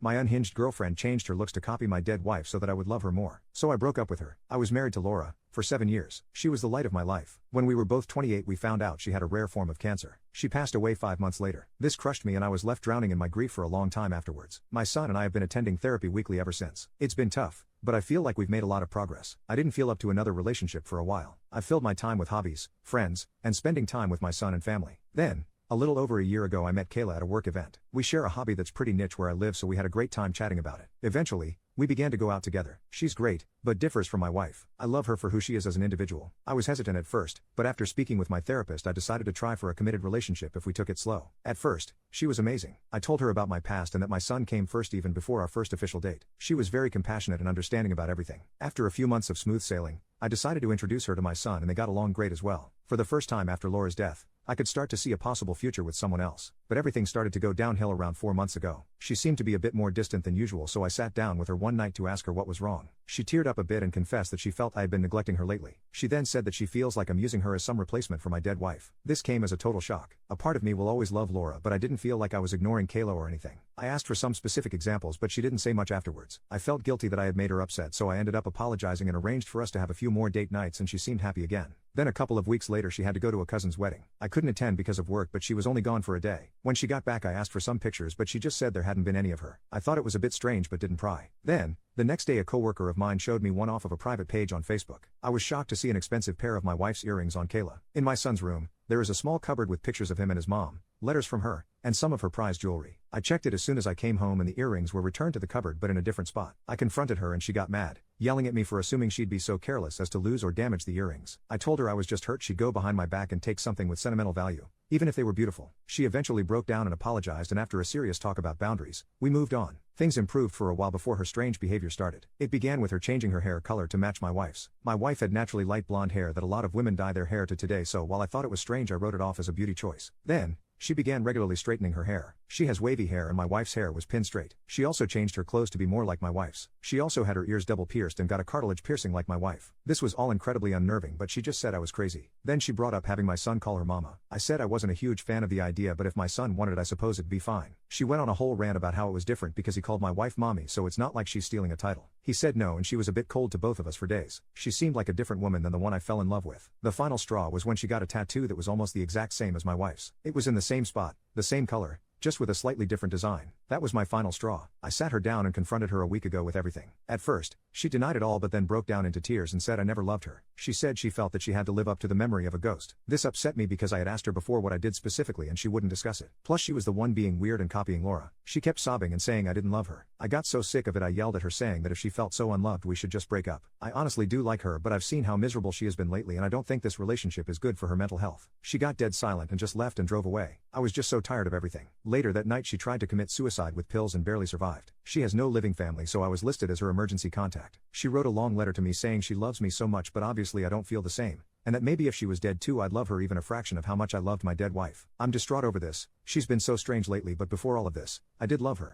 My unhinged girlfriend changed her looks to copy my dead wife so that I would love her more. So I broke up with her. I was married to Laura for 7 years. She was the light of my life. When we were both 28, we found out she had a rare form of cancer. She passed away 5 months later. This crushed me and I was left drowning in my grief for a long time afterwards. My son and I have been attending therapy weekly ever since. It's been tough, but I feel like we've made a lot of progress. I didn't feel up to another relationship for a while. I filled my time with hobbies, friends, and spending time with my son and family. Then, a little over a year ago, I met Kayla at a work event. We share a hobby that's pretty niche where I live, so we had a great time chatting about it. Eventually, we began to go out together. She's great, but differs from my wife. I love her for who she is as an individual. I was hesitant at first, but after speaking with my therapist, I decided to try for a committed relationship if we took it slow. At first, she was amazing. I told her about my past and that my son came first even before our first official date. She was very compassionate and understanding about everything. After a few months of smooth sailing, I decided to introduce her to my son and they got along great as well. For the first time after Laura's death, I could start to see a possible future with someone else. But everything started to go downhill around 4 months ago. She seemed to be a bit more distant than usual, so I sat down with her one night to ask her what was wrong. She teared up a bit and confessed that she felt I had been neglecting her lately. She then said that she feels like I'm using her as some replacement for my dead wife. This came as a total shock. A part of me will always love Laura, but I didn't feel like I was ignoring Kayla or anything. I asked for some specific examples, but she didn't say much afterwards. I felt guilty that I had made her upset, so I ended up apologizing and arranged for us to have a few more date nights, and she seemed happy again. Then a couple of weeks later she had to go to a cousin's wedding. I couldn't attend because of work, but she was only gone for a day. When she got back I asked for some pictures, but she just said there hadn't been any of her. I thought it was a bit strange but didn't pry. Then, the next day a coworker of mine showed me one off of a private page on Facebook. I was shocked to see an expensive pair of my wife's earrings on Kayla. In my son's room, there is a small cupboard with pictures of him and his mom, letters from her, and some of her prized jewelry. I checked it as soon as I came home and the earrings were returned to the cupboard but in a different spot. I confronted her and she got mad, yelling at me for assuming she'd be so careless as to lose or damage the earrings. I told her I was just hurt she'd go behind my back and take something with sentimental value, even if they were beautiful. She eventually broke down and apologized, and after a serious talk about boundaries, we moved on. Things improved for a while before her strange behavior started. It began with her changing her hair color to match my wife's. My wife had naturally light blonde hair that a lot of women dye their hair to today, so while I thought it was strange I wrote it off as a beauty choice. Then, she began regularly straightening her hair. She has wavy hair and my wife's hair was pin straight. She also changed her clothes to be more like my wife's. She also had her ears double pierced and got a cartilage piercing like my wife. This was all incredibly unnerving, but she just said I was crazy. Then she brought up having my son call her mama. I said I wasn't a huge fan of the idea, but if my son wanted it I suppose it'd be fine. She went on a whole rant about how it was different because he called my wife mommy, so it's not like she's stealing a title. He said no and she was a bit cold to both of us for days. She seemed like a different woman than the one I fell in love with. The final straw was when she got a tattoo that was almost the exact same as my wife's. It was in the same spot, the same color, just with a slightly different design. That was my final straw. I sat her down and confronted her a week ago with everything. At first, she denied it all but then broke down into tears and said I never loved her. She said she felt that she had to live up to the memory of a ghost. This upset me because I had asked her before what I did specifically and she wouldn't discuss it. Plus she was the one being weird and copying Laura. She kept sobbing and saying I didn't love her. I got so sick of it I yelled at her saying that if she felt so unloved we should just break up. I honestly do like her, but I've seen how miserable she has been lately and I don't think this relationship is good for her mental health. She got dead silent and just left and drove away. I was just so tired of everything. Later that night she tried to commit suicide with pills and barely survived. She has no living family, so I was listed as her emergency contact. She wrote a long letter to me saying she loves me so much but obviously I don't feel the same, and that maybe if she was dead too I'd love her even a fraction of how much I loved my dead wife. I'm distraught over this. She's been so strange lately, but before all of this, I did love her.